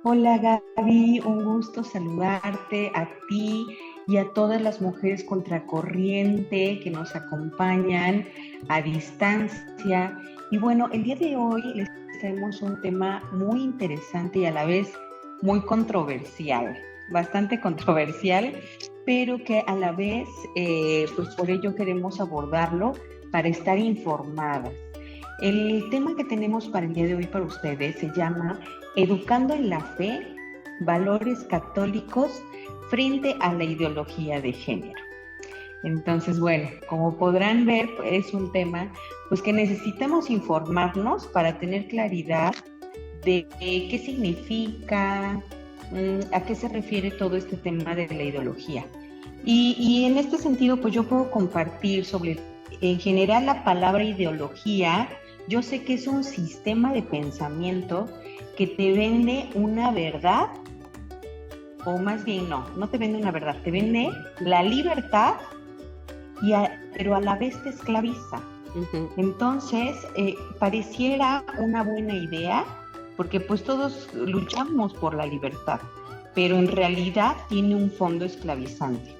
Hola Gaby, un gusto saludarte a ti y a todas las mujeres contracorriente que nos acompañan a distancia. Y bueno, el día de hoy les traemos un tema muy interesante y a la vez muy controversial, bastante controversial, pero que a la vez, pues por ello queremos abordarlo para estar informadas. El tema que tenemos para el día de hoy para ustedes se llama Educando en la Fe, Valores Católicos frente a la ideología de género. Entonces, bueno, como podrán ver, es un tema pues que necesitamos informarnos para tener claridad de qué significa, a qué se refiere todo este tema de la ideología. Y en este sentido, pues yo puedo compartir sobre, en general, la palabra ideología. Yo sé que es un sistema de pensamiento que te vende una verdad, o más bien no te vende una verdad, te vende la libertad, pero a la vez te esclaviza. Ujú. Entonces, pareciera una buena idea, porque pues todos luchamos por la libertad, pero en realidad tiene un fondo esclavizante.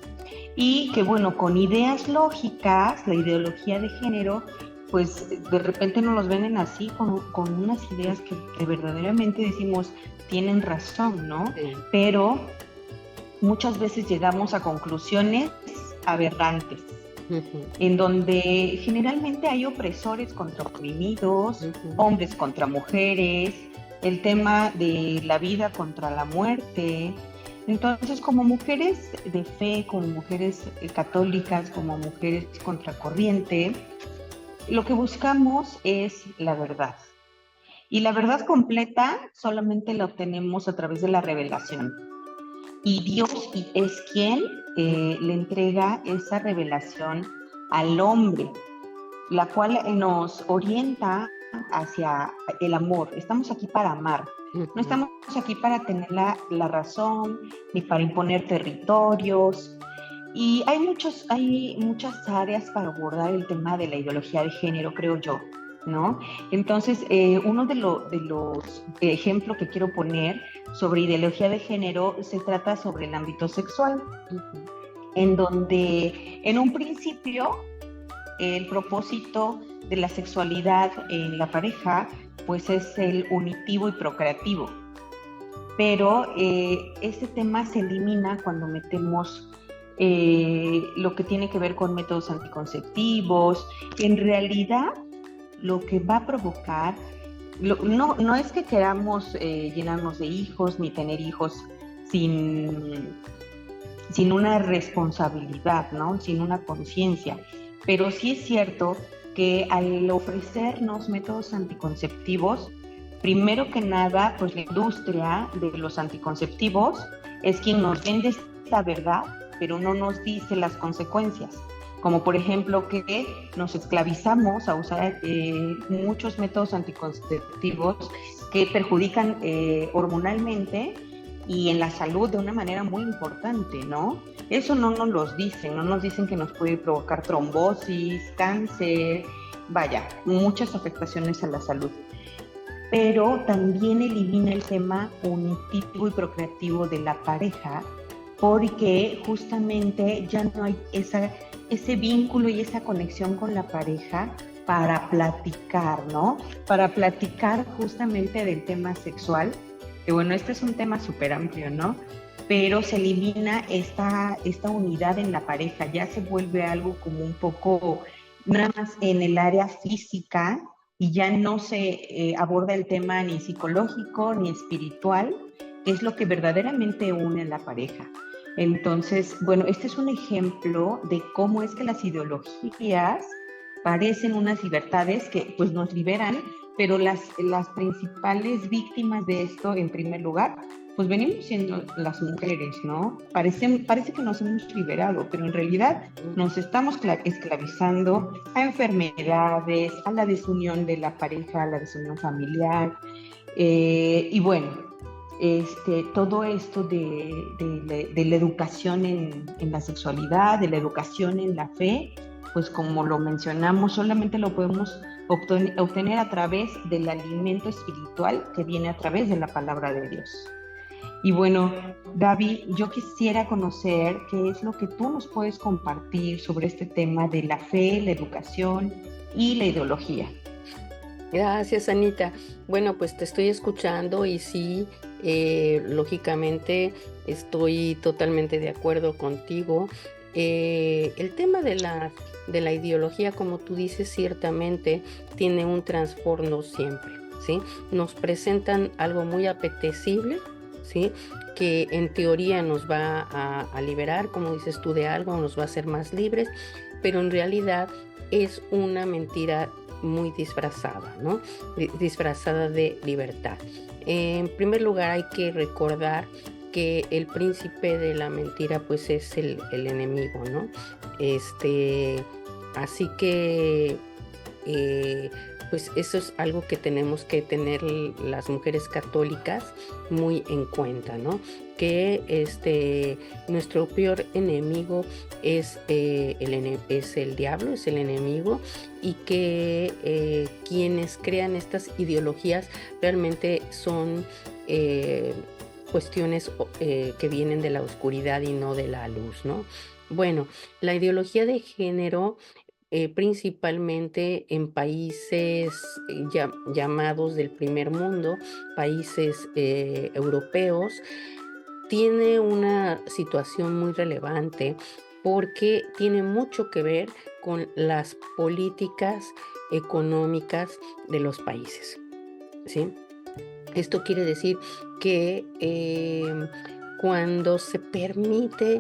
Y que bueno, con ideas lógicas, la ideología de género, pues de repente nos los venden así, con unas ideas que verdaderamente decimos tienen razón, ¿no? Sí. Pero muchas veces llegamos a conclusiones aberrantes, Ujú, en donde generalmente hay opresores contra oprimidos, ujú. hombres contra mujeres, el tema de la vida contra la muerte. Entonces, como mujeres de fe, como mujeres católicas, como mujeres contracorriente, lo que buscamos es la verdad. Y la verdad completa solamente la obtenemos a través de la revelación. Y Dios es quien le entrega esa revelación al hombre, la cual nos orienta hacia el amor. Estamos aquí para amar. No Ujú. estamos aquí para tener la razón ni para imponer territorios. Y hay muchas áreas para abordar el tema de la ideología de género, creo yo, ¿no? Entonces, uno de los ejemplos que quiero poner sobre ideología de género se trata sobre el ámbito sexual, Ujú. en donde en un principio el propósito de la sexualidad en la pareja pues es el unitivo y procreativo, pero este tema se elimina cuando metemos lo que tiene que ver con métodos anticonceptivos. En realidad lo que va a provocar, no es que queramos llenarnos de hijos ni tener hijos sin, sin una responsabilidad, ¿no? Sin una conciencia. Pero sí es cierto que al ofrecernos métodos anticonceptivos, primero que nada, pues la industria de los anticonceptivos es quien nos vende esta verdad, pero no nos dice las consecuencias. Como por ejemplo que nos esclavizamos a usar muchos métodos anticonceptivos que perjudican hormonalmente y en la salud de una manera muy importante, ¿no? Eso no nos los dicen, no nos dicen que nos puede provocar trombosis, cáncer, vaya, muchas afectaciones a la salud. Pero también elimina el tema unitivo y procreativo de la pareja, porque justamente ya no hay ese vínculo y esa conexión con la pareja para platicar, ¿no? Para platicar justamente del tema sexual, que bueno, este es un tema súper amplio, ¿no? Pero se elimina esta unidad en la pareja, ya se vuelve algo como un poco nada más en el área física y ya no se aborda el tema ni psicológico ni espiritual, que es lo que verdaderamente une a la pareja. Entonces, bueno, este es un ejemplo de cómo es que las ideologías parecen unas libertades que pues nos liberan, pero las principales víctimas de esto, en primer lugar, pues venimos siendo las mujeres, ¿no? Parece que nos hemos liberado, pero en realidad nos estamos esclavizando a enfermedades, a la desunión de la pareja, a la desunión familiar, y bueno, todo esto de la educación en la sexualidad, de la educación en la fe, pues como lo mencionamos, solamente lo podemos obtener a través del alimento espiritual que viene a través de la palabra de Dios. Y bueno, Gaby, yo quisiera conocer qué es lo que tú nos puedes compartir sobre este tema de la fe, la educación y la ideología. Gracias, Anita. Bueno, pues te estoy escuchando y sí, lógicamente estoy totalmente de acuerdo contigo. El tema de la ideología, como tú dices, ciertamente tiene un trasfondo siempre, ¿sí? Nos presentan algo muy apetecible, ¿sí? Que en teoría nos va a liberar, como dices tú, de algo, nos va a hacer más libres, pero en realidad es una mentira muy disfrazada, ¿no? Disfrazada de libertad. En primer lugar, hay que recordar que el príncipe de la mentira, pues, es el enemigo, ¿no? Este, así que eh, pues eso es algo que tenemos que tener las mujeres católicas muy en cuenta, ¿no? Que nuestro peor enemigo es, es el diablo, es el enemigo, y que quienes crean estas ideologías realmente son cuestiones que vienen de la oscuridad y no de la luz, ¿no? Bueno, la ideología de género principalmente en países llamados del primer mundo, países europeos, tiene una situación muy relevante porque tiene mucho que ver con las políticas económicas de los países, ¿sí? Esto quiere decir que cuando se permite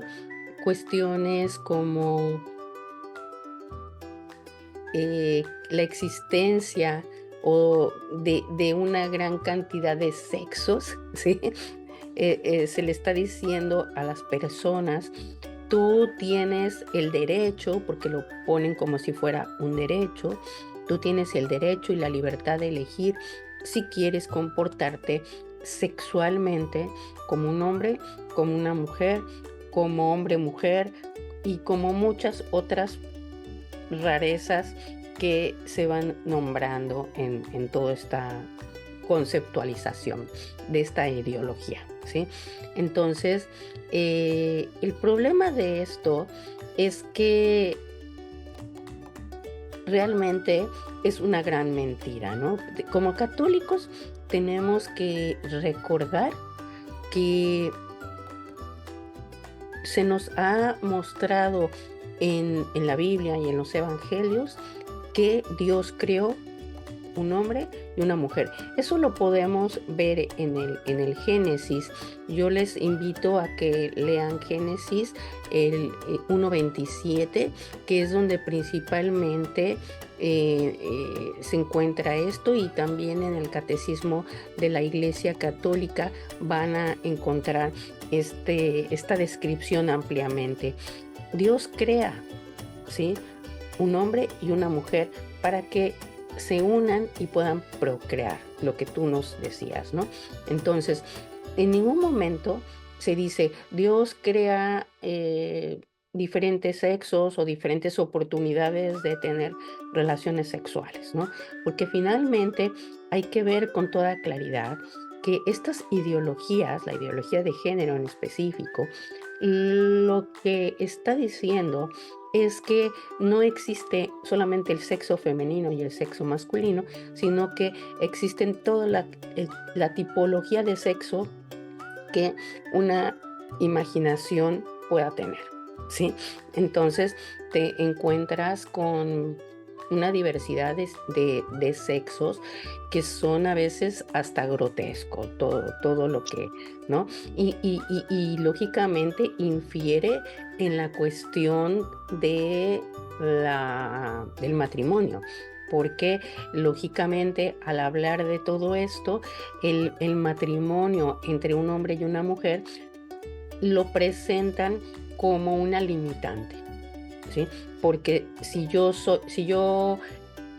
cuestiones como la existencia o de una gran cantidad de sexos, ¿sí? Se le está diciendo a las personas, tú tienes el derecho, porque lo ponen como si fuera un derecho, tú tienes el derecho y la libertad de elegir si quieres comportarte sexualmente como un hombre, como una mujer, como hombre-mujer y como muchas otras rarezas que se van nombrando en toda esta conceptualización de esta ideología, ¿sí? Entonces, el problema de esto es que realmente es una gran mentira, ¿no? Como católicos tenemos que recordar que se nos ha mostrado en la Biblia y en los evangelios que Dios creó un hombre y una mujer. Eso lo podemos ver en el Génesis. Yo les invito a que lean Génesis el 1:27, que es donde principalmente se encuentra esto, y también en el Catecismo de la Iglesia Católica van a encontrar esta descripción ampliamente. Dios crea, ¿sí?, un hombre y una mujer para que se unan y puedan procrear, lo que tú nos decías, ¿no? Entonces, en ningún momento se dice, Dios crea diferentes sexos o diferentes oportunidades de tener relaciones sexuales, ¿no? Porque finalmente hay que ver con toda claridad que estas ideologías, la ideología de género en específico, lo que está diciendo es que no existe solamente el sexo femenino y el sexo masculino, sino que existen toda la tipología de sexo que una imaginación pueda tener, ¿sí? Entonces te encuentras con una diversidad de sexos que son a veces hasta grotesco, todo lo que, ¿no? Y lógicamente infiere en la cuestión del matrimonio, porque lógicamente al hablar de todo esto, el matrimonio entre un hombre y una mujer lo presentan como una limitante, ¿sí? Porque si yo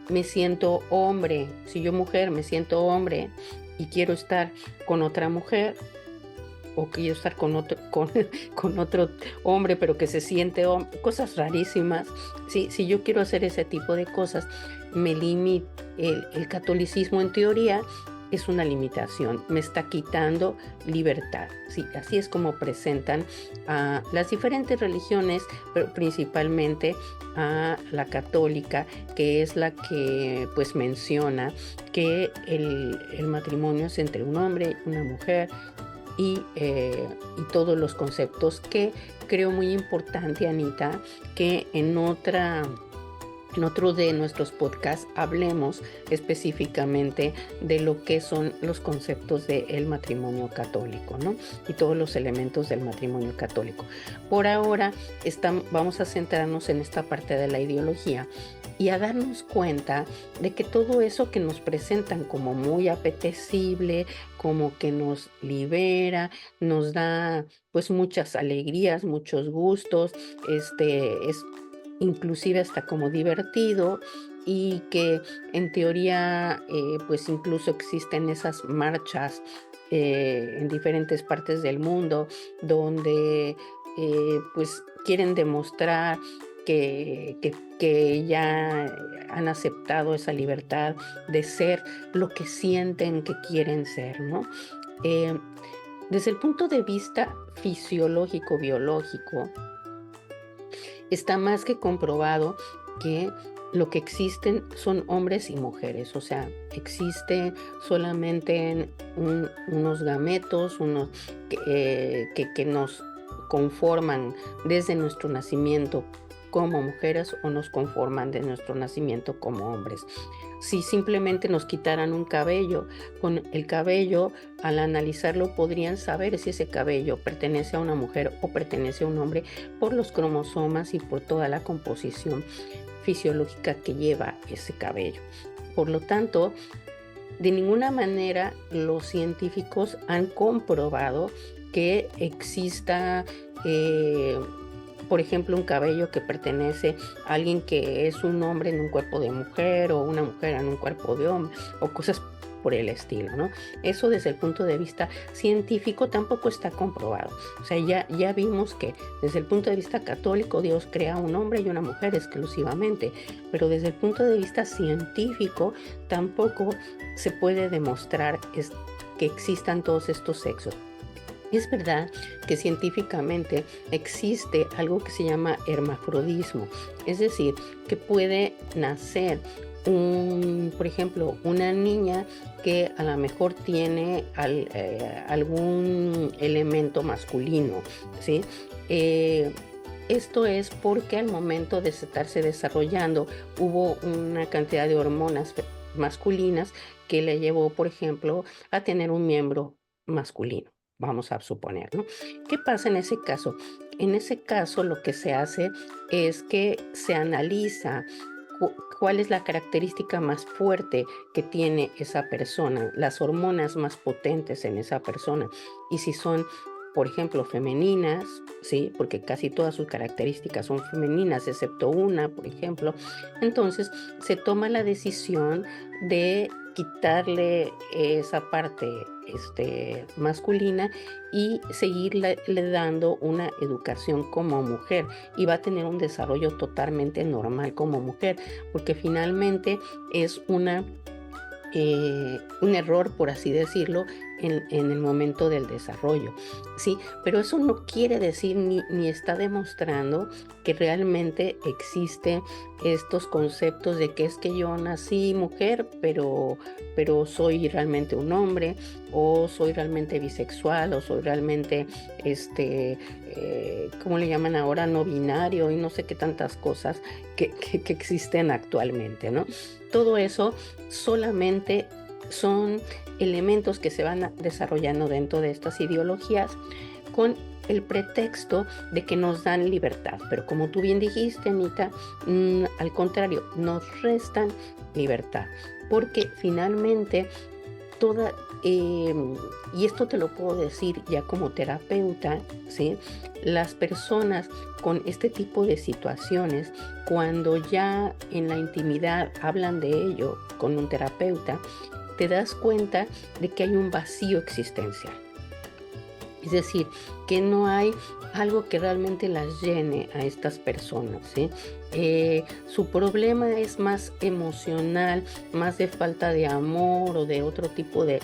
me siento hombre, si yo mujer me siento hombre y quiero estar con otra mujer, o quiero estar con otro, con otro hombre, pero que se siente hombre, cosas rarísimas. Sí, si yo quiero hacer ese tipo de cosas, me limita el catolicismo en teoría, es una limitación, me está quitando libertad. Sí, así es como presentan a las diferentes religiones, pero principalmente a la católica, que es la que pues menciona que el matrimonio es entre un hombre y una mujer, y todos los conceptos que creo muy importante, Anita, que en otro de nuestros podcasts hablemos específicamente de lo que son los conceptos del matrimonio católico, ¿no? Y todos los elementos del matrimonio católico. Por ahora vamos a centrarnos en esta parte de la ideología y a darnos cuenta de que todo eso que nos presentan como muy apetecible, como que nos libera, nos da pues muchas alegrías, muchos gustos, es inclusive hasta como divertido, y que en teoría pues incluso existen esas marchas en diferentes partes del mundo donde pues quieren demostrar que ya han aceptado esa libertad de ser lo que sienten que quieren ser, ¿no? Eh, Desde el punto de vista fisiológico, biológico, está más que comprobado que lo que existen son hombres y mujeres, o sea, existe solamente unos gametos, que nos conforman desde nuestro nacimiento como mujeres o nos conforman de nuestro nacimiento como hombres. Si simplemente nos quitaran un cabello, con el cabello, al analizarlo, podrían saber si ese cabello pertenece a una mujer o pertenece a un hombre por los cromosomas y por toda la composición fisiológica que lleva ese cabello. Por lo tanto, de ninguna manera los científicos han comprobado que exista por ejemplo, un cabello que pertenece a alguien que es un hombre en un cuerpo de mujer o una mujer en un cuerpo de hombre o cosas por el estilo, ¿no? Eso desde el punto de vista científico tampoco está comprobado. O sea, ya vimos que desde el punto de vista católico Dios crea un hombre y una mujer exclusivamente, pero desde el punto de vista científico tampoco se puede demostrar que existan todos estos sexos. Es verdad que científicamente existe algo que se llama hermafrodismo, es decir, que puede nacer por ejemplo, una niña que a lo mejor tiene algún elemento masculino, ¿sí? Esto es porque al momento de estarse desarrollando hubo una cantidad de hormonas masculinas que le llevó, por ejemplo, a tener un miembro masculino. Vamos a suponer, ¿no? ¿Qué pasa en ese caso? En ese caso lo que se hace es que se analiza cuál es la característica más fuerte que tiene esa persona, las hormonas más potentes en esa persona, y si son, por ejemplo, femeninas, ¿sí? Porque casi todas sus características son femeninas, excepto una, por ejemplo. Entonces, se toma la decisión de quitarle esa parte masculina y seguirle dando una educación como mujer, y va a tener un desarrollo totalmente normal como mujer, porque finalmente es un error, por así decirlo, en el momento del desarrollo, ¿sí? Pero eso no quiere decir ni está demostrando que realmente existen estos conceptos de que es que yo nací mujer, pero soy realmente un hombre, o soy realmente bisexual, o soy realmente, ¿cómo le llaman ahora? No binario, y no sé qué tantas cosas que existen actualmente, ¿no? Todo eso solamente son elementos que se van desarrollando dentro de estas ideologías con el pretexto de que nos dan libertad, pero como tú bien dijiste, Anita, al contrario, nos restan libertad, porque finalmente y esto te lo puedo decir ya como terapeuta, ¿sí? Las personas con este tipo de situaciones, cuando ya en la intimidad hablan de ello con un terapeuta, te das cuenta de que hay un vacío existencial. Es decir, que no hay algo que realmente las llene a estas personas, ¿sí? Su problema es más emocional, más de falta de amor o de otro tipo de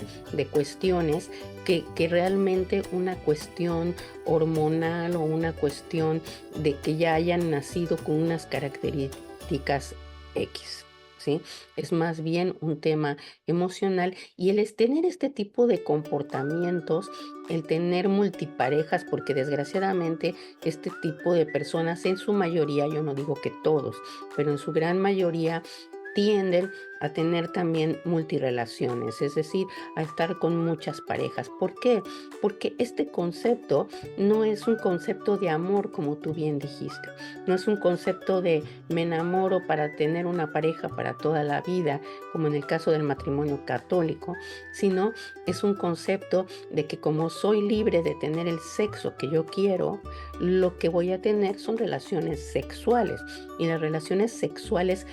cuestiones que realmente una cuestión hormonal o una cuestión de que ya hayan nacido con unas características X. ¿Sí? Es más bien un tema emocional y tener este tipo de comportamientos, el tener multiparejas, porque desgraciadamente este tipo de personas, en su mayoría, yo no digo que todos, pero en su gran mayoría tienden a tener también multirelaciones, es decir, a estar con muchas parejas. ¿Por qué? Porque este concepto no es un concepto de amor, como tú bien dijiste, no es un concepto de me enamoro para tener una pareja para toda la vida, como en el caso del matrimonio católico, sino es un concepto de que como soy libre de tener el sexo que yo quiero, lo que voy a tener son relaciones sexuales. Y las relaciones sexuales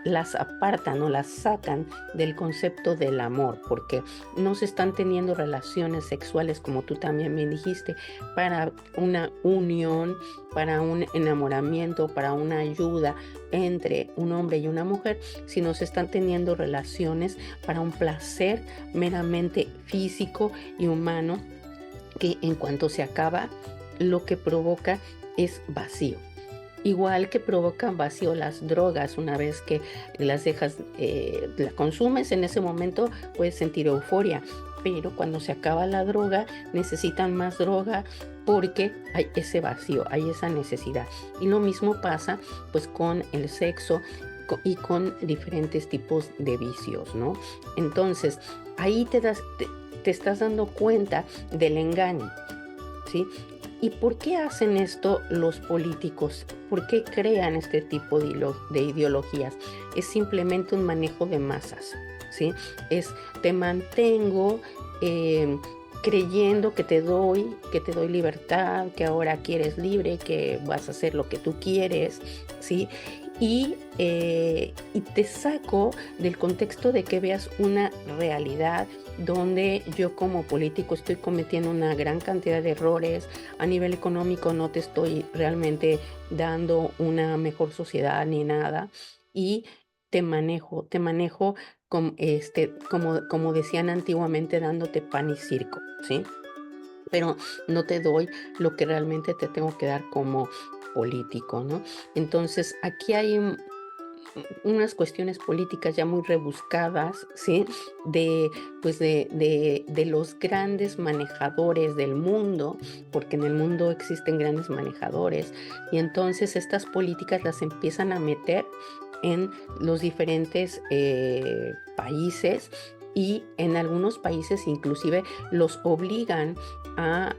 las apartan o las sacan del concepto del amor, porque no se están teniendo relaciones sexuales, como tú también me dijiste, para una unión, para un enamoramiento, para una ayuda entre un hombre y una mujer, sino se están teniendo relaciones para un placer meramente físico y humano, que en cuanto se acaba, lo que provoca es vacío. Igual que provocan vacío las drogas, una vez que las dejas, la consumes, en ese momento puedes sentir euforia, pero cuando se acaba la droga necesitan más droga porque hay ese vacío, hay esa necesidad. Y lo mismo pasa pues con el sexo y con diferentes tipos de vicios, ¿no? Entonces, ahí te estás dando cuenta del engaño, ¿sí? ¿Y por qué hacen esto los políticos? ¿Por qué crean este tipo de ideologías? Es simplemente un manejo de masas, ¿sí? Es te mantengo creyendo que te doy libertad, que ahora quieres libre, que vas a hacer lo que tú quieres, ¿sí? Y te saco del contexto de que veas una realidad donde yo como político estoy cometiendo una gran cantidad de errores. A nivel económico no te estoy realmente dando una mejor sociedad ni nada. Y te manejo como decían antiguamente, dándote pan y circo, ¿sí? Pero no te doy lo que realmente te tengo que dar como político, ¿no? Entonces, aquí hay unas cuestiones políticas ya muy rebuscadas, ¿sí? De, pues de los grandes manejadores del mundo, porque en el mundo existen grandes manejadores, y entonces estas políticas las empiezan a meter en los diferentes países, y en algunos países inclusive los obligan a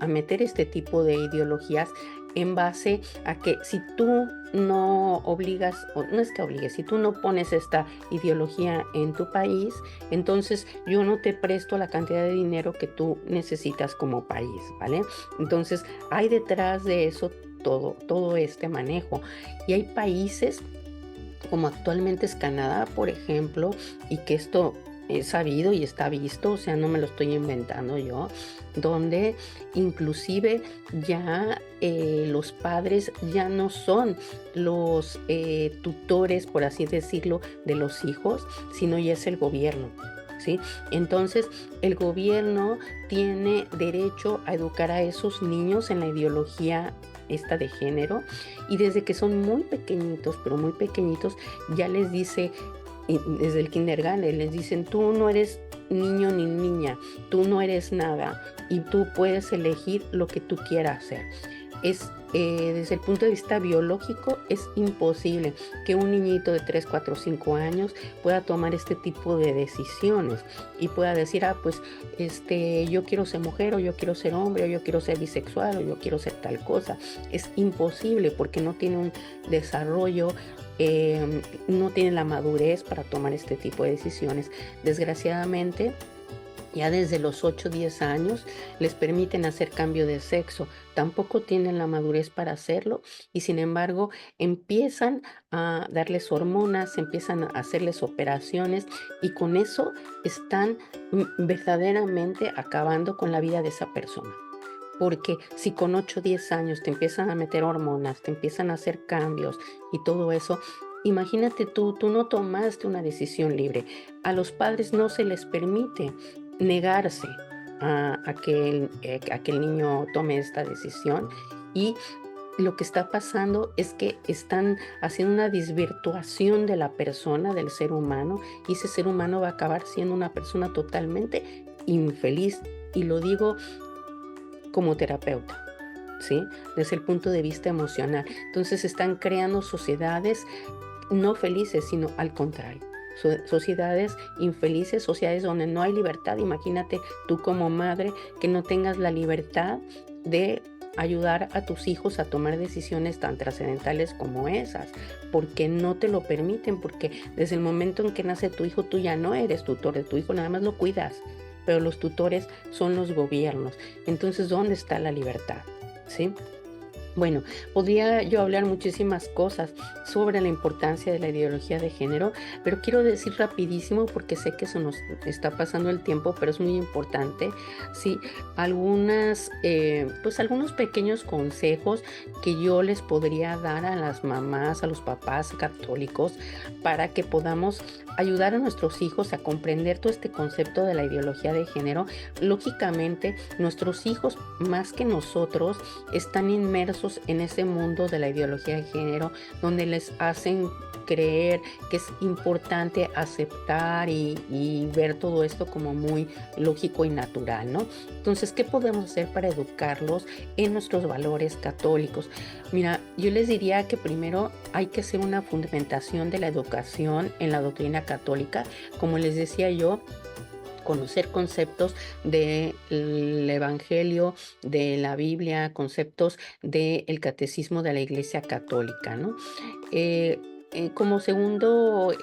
meter este tipo de ideologías en base a que si tú no obligas, o no es que obligues, si tú no pones esta ideología en tu país, entonces yo no te presto la cantidad de dinero que tú necesitas como país, ¿vale? Entonces hay detrás de eso todo este manejo. Y hay países como actualmente es Canadá, por ejemplo, y que esto es sabido y está visto, o sea, no me lo estoy inventando yo, donde inclusive ya los padres ya no son los tutores, por así decirlo, de los hijos, sino ya es el gobierno. ¿Sí? Entonces, el gobierno tiene derecho a educar a esos niños en la ideología esta de género, y desde que son muy pequeñitos, pero muy pequeñitos, ya les dice, y desde el kindergarten, les dicen, tú no eres niño ni niña, tú no eres nada y tú puedes elegir lo que tú quieras hacer. Desde el punto de vista biológico, es imposible que un niñito de 3, 4, 5 años pueda tomar este tipo de decisiones y pueda decir, pues yo quiero ser mujer, o yo quiero ser hombre, o yo quiero ser bisexual, o yo quiero ser tal cosa. Es imposible porque no tiene un desarrollo, no tiene la madurez para tomar este tipo de decisiones. Desgraciadamente, ya desde los 8 o 10 años les permiten hacer cambio de sexo. Tampoco tienen la madurez para hacerlo, y sin embargo empiezan a darles hormonas, empiezan a hacerles operaciones, y con eso están verdaderamente acabando con la vida de esa persona. porque si con 8 o 10 años te empiezan a meter hormonas, te empiezan a hacer cambios y todo eso, imagínate tú no tomaste una decisión libre. A los padres no se les permite negarse a que el niño tome esta decisión, y lo que está pasando es que están haciendo una desvirtuación de la persona, del ser humano, y ese ser humano va a acabar siendo una persona totalmente infeliz. Y lo digo como terapeuta, ¿sí? Desde el punto de vista emocional. Entonces están creando sociedades no felices, sino al contrario. Sociedades infelices, sociedades donde no hay libertad. Imagínate tú como madre que no tengas la libertad de ayudar a tus hijos a tomar decisiones tan trascendentales como esas, porque no te lo permiten, porque desde el momento en que nace tu hijo, tú ya no eres tutor de tu hijo, nada más lo cuidas, pero los tutores son los gobiernos. Entonces, ¿dónde está la libertad? ¿Sí? Bueno, podría yo hablar muchísimas cosas sobre la importancia de la ideología de género, pero quiero decir rapidísimo, porque sé que eso nos está pasando el tiempo, pero es muy importante, sí, pues algunos pequeños consejos que yo les podría dar a las mamás, a los papás católicos, para que podamos ayudar a nuestros hijos a comprender todo este concepto de la ideología de género. Lógicamente, nuestros hijos, más que nosotros, están inmersos en ese mundo de la ideología de género, donde les hacen creer que es importante aceptar y ver todo esto como muy lógico y natural, ¿no? Entonces, ¿qué podemos hacer para educarlos en nuestros valores católicos? Mira, yo les diría que primero hay que hacer una fundamentación de la educación en la doctrina católica. Como les decía yo, conocer conceptos del Evangelio, de la Biblia, conceptos del catecismo de la Iglesia Católica, ¿no? Eh, como segundo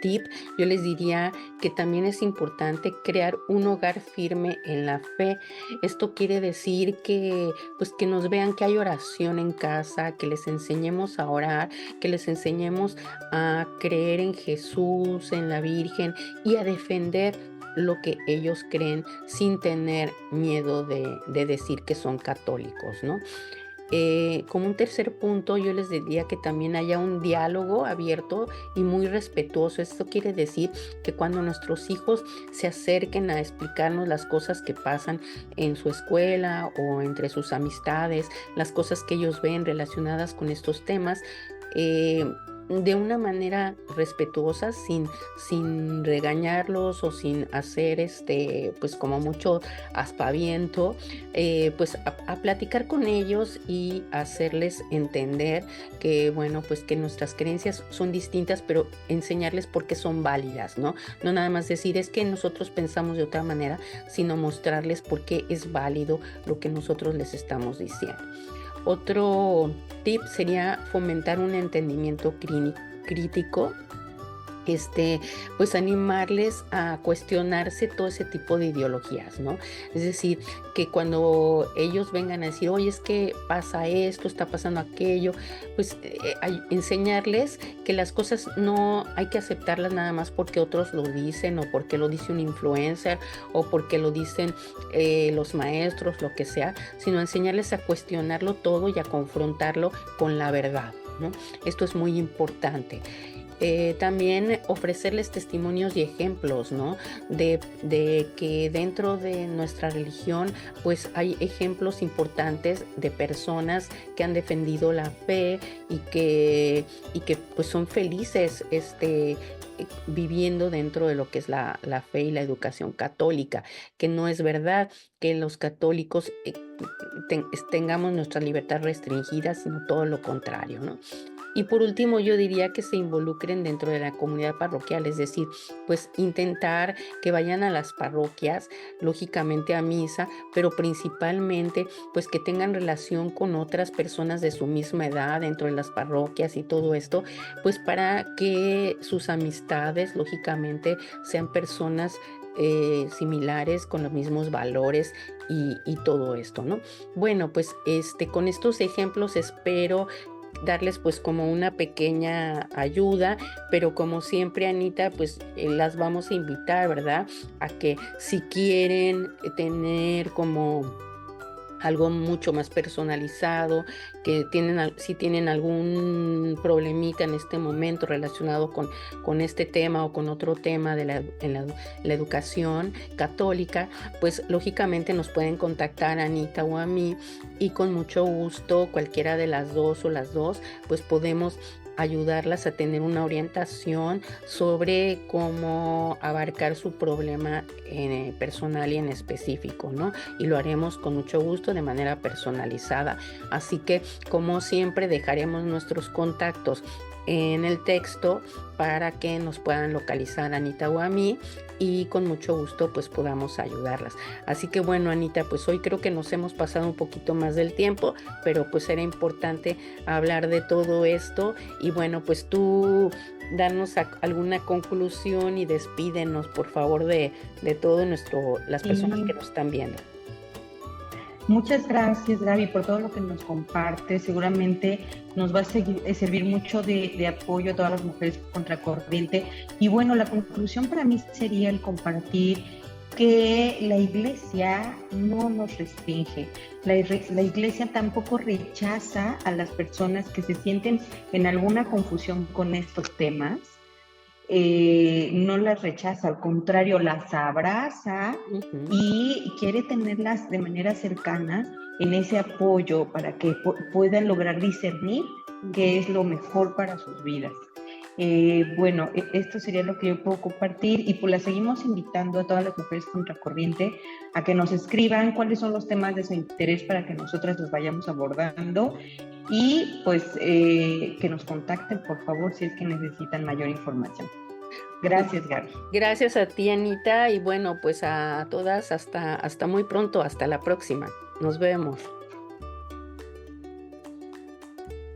tip, yo les diría que también es importante crear un hogar firme en la fe. Esto quiere decir que, pues, que nos vean que hay oración en casa, que les enseñemos a orar, que les enseñemos a creer en Jesús, en la Virgen, y a defender lo que ellos creen sin tener miedo de decir que son católicos, ¿no? Como un tercer punto, yo les diría que también haya un diálogo abierto y muy respetuoso. Esto quiere decir que cuando nuestros hijos se acerquen a explicarnos las cosas que pasan en su escuela o entre sus amistades, las cosas que ellos ven relacionadas con estos temas, eh, de una manera respetuosa, sin regañarlos o sin hacer pues como mucho aspaviento, pues a platicar con ellos y hacerles entender que, bueno, pues que nuestras creencias son distintas, pero enseñarles por qué son válidas, ¿no? No nada más decir es que nosotros pensamos de otra manera, sino mostrarles por qué es válido lo que nosotros les estamos diciendo. Otro tip sería fomentar un entendimiento crítico, pues animarles a cuestionarse todo ese tipo de ideologías, ¿no? Es decir, que cuando ellos vengan a decir, oye, es que pasa esto, está pasando aquello, pues enseñarles que las cosas no hay que aceptarlas nada más porque otros lo dicen, o porque lo dice un influencer, o porque lo dicen los maestros, lo que sea, sino enseñarles a cuestionarlo todo y a confrontarlo con la verdad, ¿no? Esto es muy importante. También ofrecerles testimonios y ejemplos, ¿no? De que dentro de nuestra religión, pues hay ejemplos importantes de personas que han defendido la fe y que pues son felices, viviendo dentro de lo que es la fe y la educación católica, que no es verdad que los católicos tengamos nuestra libertad restringida, sino todo lo contrario, ¿no? Y por último, yo diría que se involucren dentro de la comunidad parroquial, es decir, pues intentar que vayan a las parroquias, lógicamente a misa, pero principalmente pues que tengan relación con otras personas de su misma edad dentro de las parroquias y todo esto, pues para que sus amistades, lógicamente, sean personas similares, con los mismos valores y todo esto, ¿no? Bueno, pues con estos ejemplos espero darles pues como una pequeña ayuda, pero como siempre, Anita, pues las vamos a invitar, ¿verdad? A que si quieren tener como algo mucho más personalizado, que si tienen algún problemita en este momento relacionado con este tema o con otro tema de la educación católica, pues lógicamente nos pueden contactar a Anita o a mí, y con mucho gusto, cualquiera de las dos o las dos, pues podemos ayudarlas a tener una orientación sobre cómo abarcar su problema personal y en específico, ¿no? Y lo haremos con mucho gusto de manera personalizada. Así que, como siempre, dejaremos nuestros contactos en el texto para que nos puedan localizar a Anita o a mí, y con mucho gusto pues podamos ayudarlas. Así que bueno, Anita, pues hoy creo que nos hemos pasado un poquito más del tiempo, pero pues era importante hablar de todo esto. Y bueno, pues tú darnos alguna conclusión y despídenos, por favor, de todo las personas que nos están viendo. Muchas gracias, Gaby, por todo lo que nos compartes. Seguramente nos va a servir mucho de apoyo a todas las mujeres contracorriente. Y bueno, la conclusión para mí sería el compartir que la Iglesia no nos restringe. La Iglesia tampoco rechaza a las personas que se sienten en alguna confusión con estos temas. No las rechaza, al contrario, las abraza y quiere tenerlas de manera cercana en ese apoyo para que puedan lograr discernir qué es lo mejor para sus vidas. Bueno, esto sería lo que yo puedo compartir, y pues las seguimos invitando a todas las mujeres contracorriente a que nos escriban cuáles son los temas de su interés para que nosotras los vayamos abordando, y pues que nos contacten, por favor, si es que necesitan mayor información. Gracias, Gaby. Gracias a ti, Anita, y bueno, pues a todas hasta muy pronto, hasta la próxima. Nos vemos.